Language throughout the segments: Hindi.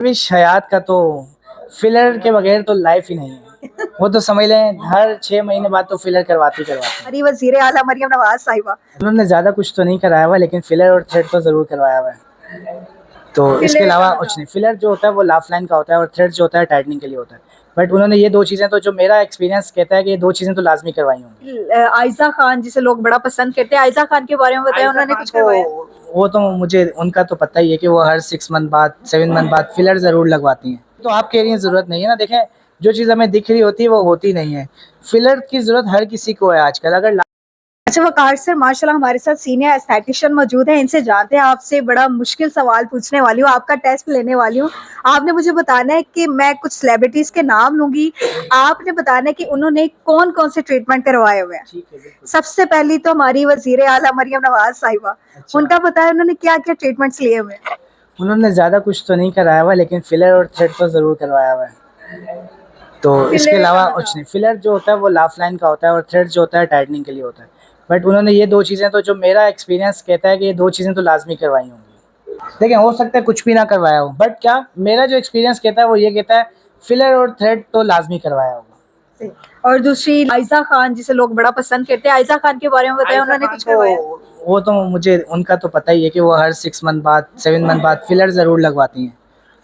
विश हयात का तो फिलर के बगैर तो लाइफ ही नहीं है। वो तो समझ लें हर 6 महीने बाद तो फिलर करवाती करवाती हमारी वजीर आला मरियम नवाज साहिबा उन्होंने ज्यादा कुछ तो नहीं कराया हुआ, लेकिन फिलर और थ्रेड तो जरूर करवाया हुआ है। तो इसके फिलर अलावा का कुछ नहीं। फिलर जो होता है वो लाफ लाइन का होता है और थ्रेड जो होता है टाइटनिंग के लिए होता है। बट उन्होंने ये दो चीजें, तो जो मेरा एक्सपीरियंस कहता है कि ये दो चीजें तो लाजमी करवाई होंगी। आयजा खान जिसे लोग बड़ा पसंद करते हैं, आयजा खान के बारे में बताया, उन्होंने कुछ करवाया? वो तो मुझे उनका तो पता ही है कि वो हर 6 मंथ बाद 7 मंथ बाद फिलर जरूर लगवाती हैं। तो आप कह रही हैं जरूरत नहीं है ना, देखें जो चीज़ हमें दिख रही होती है वो होती नहीं है। फिलर की जरूरत हर किसी को है आजकल। अगर अच्छा वकार सर, माशाल्लाह हमारे साथ सीनियर एस्थेटिशियन मौजूद हैं, इनसे जानते हैं। आपसे बड़ा मुश्किल सवाल पूछने वाली हूँ, आपका टेस्ट लेने वाली हूँ। आपने मुझे बताना है कि मैं कुछ सेलिब्रिटीज के नाम लूंगी, आपने बताना है कि उन्होंने कौन कौन से ट्रीटमेंट करवाए हुए हैं। ठीक है, बिल्कुल। सबसे पहली तो हमारी वजीर आला मरियम नवाज साहिबा, अच्छा। उनका बताया उन्होंने क्या क्या ट्रीटमेंट्स लिए हुए हैं? उन्होंने ज्यादा कुछ तो नहीं कराया हुआ, लेकिन फिलर और थ्रेड तो जरूर करवाया हुआ है। तो इसके फिलर अलावा का कुछ नहीं। फिलर जो होता है वो लाफ लाइन का होता है और थ्रेड जो होता है टाइटनिंग के लिए होता है। बट उन्होंने ये दो चीज़ें, तो जो मेरा एक्सपीरियंस कहता है कि ये दो चीज़ें तो लाजमी करवाई होंगी। देखिए हो सकता है कुछ भी ना करवाया हो, बट क्या मेरा जो एक्सपीरियंस कहता है वो ये कहता है फिलर और थ्रेड तो लाजमी करवाया होगा। और दूसरी आयजा खान जिसे लोग बड़ा पसंद करते हैं, आयजा खान के बारे में बताया, उन्होंने कुछ करवाया? वो तो मुझे उनका तो पता ही है कि वो हर 6 मंथ बाद 7 मंथ बाद फिलर जरूर लगवाती हैं।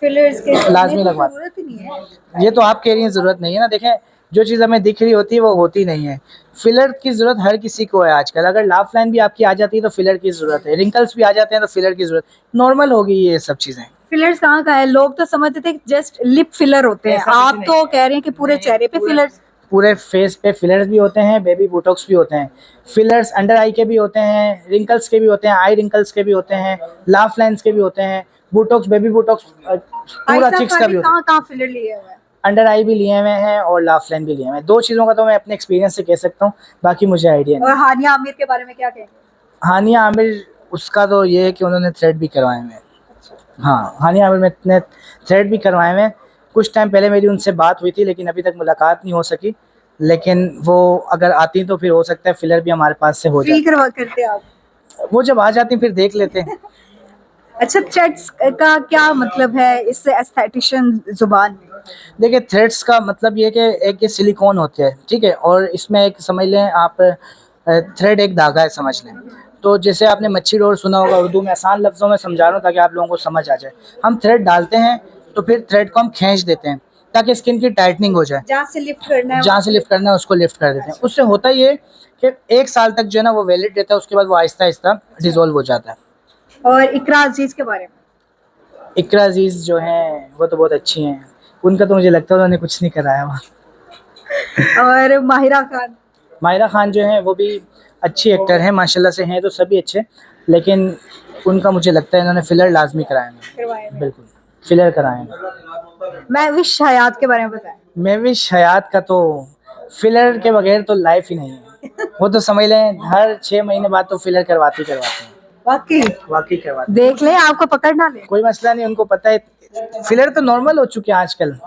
फिलर्स के लाजमी तो लगवाती जरूरत ही नहीं है। हैं। ये तो आप कह रही हैं जरूरत नहीं है ना, देखें जो चीज़ हमें दिख रही होती है वो होती नहीं है। फिलर की जरूरत हर किसी को है आजकल। अगर लाफ लाइन भी आपकी आ जाती है तो फिलर की जरूरत है, रिंकल्स भी आ जाते हैं तो फिलर की जरूरत नॉर्मल होगी। ये सब चीज़ें फिलर्स कहाँ का है? लोग तो समझते थे जस्ट लिप फिलर होते हैं, ऐसा कुछ आप नहीं। तो कह रहे हैं कि पूरे चेहरे पे फिलर्स। पूरे फेस पे फिलर्स भी होते हैं, बेबी बोटॉक्स भी होते हैं। फिलर्स अंडर आई के भी होते हैं, रिंकल्स के भी होते हैं, आई रिंकल्स के भी होते हैं, लाफ लाइंस के भी होते हैं, बोटॉक्स बेबी बोटॉक्स पूरा आयशा चिक्स खान का ने भी होता है। कहाँ कहाँ फिलर लिए हुए हैं? अंडर आई भी लिए हुए हैं और लाफ लाइन भी लिए हुए हैं। दो चीज़ों का तो मैं अपने एक्सपीरियंस से कह सकता हूँ, बाकी मुझे आइडिया और नहीं। हानिया आमिर के बारे में क्या कहेंगे? हानिया आमिर, उसका तो ये है कि उन्होंने थ्रेड भी करवाए हुए हैं। हाँ, हानिया आमिर में इतने थ्रेड भी करवाए हुए हैं। कुछ टाइम पहले मेरी उनसे बात हुई थी, लेकिन अभी तक मुलाकात नहीं हो सकी। लेकिन वो अगर आती तो फिर हो सकता है फिलर भी हमारे पास से हो फ्री जाए। करवा करते आप? वो जब आ जाती फिर देख लेते हैं। अच्छा, थ्रेड्स का क्या मतलब है इस एस्थेटिशियन जुबान में? देखिए थ्रेड्स का मतलब ये कि एक ये सिलिकॉन होते हैं, ठीक है, और इसमें एक समझ लें आप थ्रेड एक धागा है समझ लें। तो जैसे आपने मच्छी डोर सुना होगा, उर्दू में आसान लफ्ज़ों में समझा रहा हूँ ताकि आप लोगों को समझ आ जाए। हम थ्रेड डालते हैं तो फिर थ्रेड को हम खींच देते हैं ताकि स्किन की टाइटनिंग हो जाए। जहाँ से लिफ्ट करना है जहाँ से लिफ्ट करना है उसको लिफ्ट कर देते हैं। उससे होता ये कि 1 साल तक जो है ना वो वैलिड रहता है, उसके बाद वो आहिस्ता-आहिस्ता डिसॉल्व हो जाता है। और इकरा अजीज के बारे में? इकरा अज़ीज़ जो हैं वो तो बहुत अच्छी हैं। उनका तो मुझे लगता है उन्होंने कुछ नहीं कराया हुआ। और माहिरा खान? माहिरा खान जो हैं वो भी अच्छी एक्टर हैं माशाल्लाह से, हैं तो सभी अच्छे, लेकिन उनका मुझे लगता है इन्होंने फिलर लाज़मी कराए हैं। करवाए हैं। बिल्कुल, फिलर कराए हैं। मैं विश हयात के बारे में बताएं। महविश हयात का तो फिलर के बगैर तो लाइफ ही नहीं है। वो तो समझ लें हर 6 महीने बाद तो फिलर करवाती करवाती हैं। वाकई? वाक़ई करवाती हैं। देख ले आपको पकड़ ना ले। कोई मसला नहीं, उनको पता है फिलर तो नॉर्मल हो चुके हैं आजकल।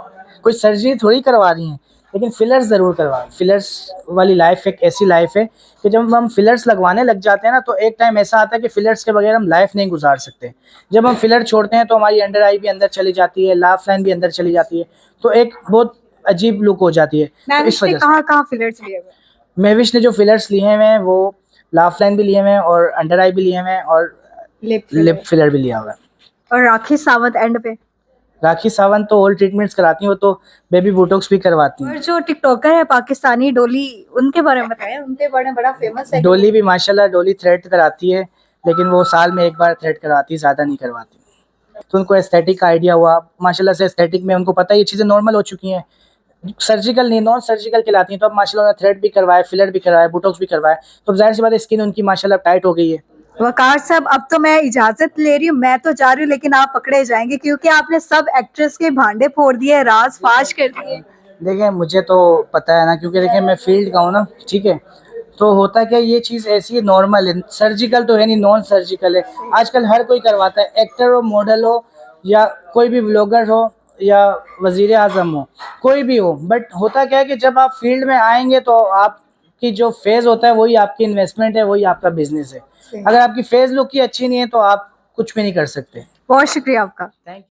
कोई सर्जरी थोड़ी करवा रही हैं, लेकिन फिलर्स ज़रूर करवाएं। फिलर्स वाली लाइफ एक ऐसी लाइफ है कि जब हम फिलर्स लगवाने लग जाते हैं ना तो एक टाइम ऐसा आता है कि फिलर्स के बगैर हम लाइफ नहीं गुजार सकते। जब हम फिलर छोड़ते हैं तो हमारी अंडर आई भी अंदर चली जाती है, लाफ लाइन भी अंदर चली जाती है, तो एक बहुत अजीब लुक हो जाती है। तो इस वजह से कहाँ कहाँ फिलर्स लिए हुए? महविश ने जो फिलर्स लिए हुए हैं वो लाफ लाइन भी लिए हुए हैं और अंडर आई भी लिए हुए हैं और लिप फिलर भी लिया हुआ है। और राखी सावंत एंड पे? राखी सावंत तो ऑल ट्रीटमेंट्स कराती हैं, वो तो बेबी बोटॉक्स भी करवाती और हैं। जो टिकटॉकर है पाकिस्तानी डोली, उनके बारे में बताया, उनके बारे में बड़ा फेमस है। डोली भी माशाल्लाह डोली थ्रेड कराती है, लेकिन वो साल में एक बार थ्रेड करवाती है, ज़्यादा नहीं करवाती। तो उनको एस्थेटिक का आइडिया हुआ माशाल्लाह से, एस्थेटिक में उनको पता है ये चीज़ें नॉर्मल हो चुकी हैं, सर्जिकल नहीं नॉन सर्जिकल कहलाती हैं। तो अब माशाल्लाह थ्रेड भी करवाए, फिलर भी करवाए, बोटॉक्स भी करवाए, तो जाहिर सी बात है स्किन उनकी माशाल्लाह टाइट हो गई है। वकार साहब, अब तो मैं इजाजत ले रही हूँ, मैं तो जा रही हूँ, लेकिन आप पकड़े जाएंगे क्योंकि आपने सब एक्ट्रेस के भांडे फोड़ दिए, राज फाश कर दिए। देखिए मुझे तो पता है ना, क्योंकि देखिए मैं फील्ड का हूँ ना, ठीक है, तो होता क्या ये चीज़ ऐसी है, नॉर्मल है, सर्जिकल तो है नहीं, नॉन सर्जिकल है। आजकल हर कोई करवाता है, एक्टर हो, मॉडल हो, या कोई भी व्लॉगर हो, या वजीर आजम हो, कोई भी हो। बट होता क्या है कि जब आप फील्ड में आएंगे तो आपकी जो फेज होता है वही आपकी इन्वेस्टमेंट है, वही आपका बिजनेस है। अगर आपकी फेज लुक ही अच्छी नहीं है तो आप कुछ भी नहीं कर सकते। बहुत शुक्रिया आपका। थैंक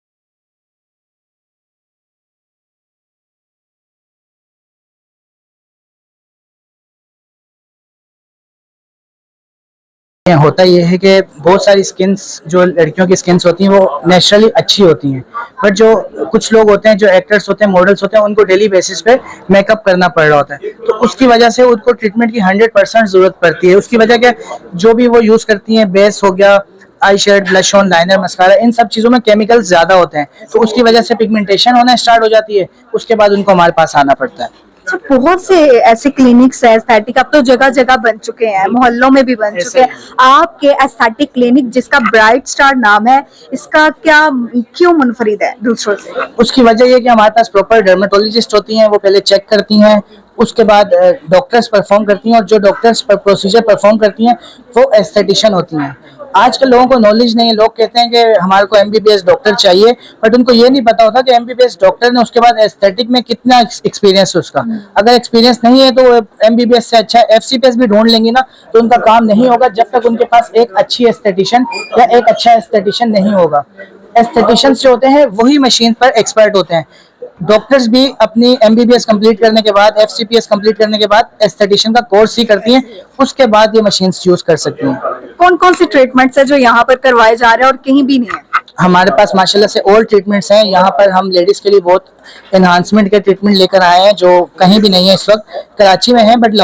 होता ये है कि बहुत सारी स्किन्स जो लड़कियों की स्किन्स होती हैं वो नेचुरली अच्छी होती हैं, बट जो कुछ लोग होते हैं जो एक्टर्स होते हैं, मॉडल्स होते हैं, उनको डेली बेसिस पे मेकअप करना पड़ रहा होता है, तो उसकी वजह से उनको ट्रीटमेंट की 100% जरूरत पड़ती है। उसकी वजह क्या, जो भी वो यूज करती हैं, बेस हो गया, eye shade, blush on, liner, mascara, इन सब चीजों में केमिकल्स ज्यादा होते हैं, तो उसकी वजह से पिगमेंटेशन होना स्टार्ट हो जाती है। उसके बाद उनको हमारे पास आना पड़ता है। अच्छा, बहुत से ऐसे क्लिनिक्स है एस्थेटिक, अब तो जगह जगह बन चुके हैं, मोहल्लों में भी बन चुके हैं। आपके एस्थेटिक क्लिनिक जिसका ब्राइट स्टार नाम है, इसका क्या क्यों मुनफरिद है दूसरों से? उसकी वजह ये कि हमारे पास प्रॉपर डर्मेटोलॉजिस्ट होती हैं, वो पहले चेक करती हैं, उसके बाद डॉक्टर्स परफॉर्म करती हैं, और जो डॉक्टर्स प्रोसीजर परफॉर्म करती हैं वो एस्थेटिशियन होती हैं। आजकल लोगों को नॉलेज नहीं है, लोग कहते हैं कि हमारे को एमबीबीएस डॉक्टर चाहिए, बट उनको ये नहीं पता होता कि एमबीबीएस डॉक्टर ने उसके बाद एस्थेटिक में कितना एक्सपीरियंस है उसका। अगर एक्सपीरियंस नहीं है तो एमबीबीएस से अच्छा एफसीपीएस भी ढूंढ लेंगी ना, तो उनका काम नहीं होगा जब तक उनके पास एक अच्छी एस्थेटिशियन या एक अच्छा एस्थेटिशियन नहीं होगा। एस्थेटिशियंस जो होते हैं वही मशीन पर एक्सपर्ट होते हैं। डॉक्टर्स भी अपनी एमबीबीएस कंप्लीट करने के बाद, एफसीपीएस कंप्लीट करने के बाद एस्थेटिशियन का कोर्स ही करती हैं, उसके बाद ये मशीन्स यूज कर सकती हैं। कौन कौन से ट्रीटमेंट्स है जो यहाँ पर करवाए जा रहे हैं और कहीं भी नहीं है? हमारे पास माशाल्लाह से ऑल ट्रीटमेंट्स हैं। यहाँ पर हम लेडीज के लिए बहुत एनहांसमेंट के ट्रीटमेंट लेकर आए हैं जो कहीं भी नहीं है इस वक्त। कराची में है बट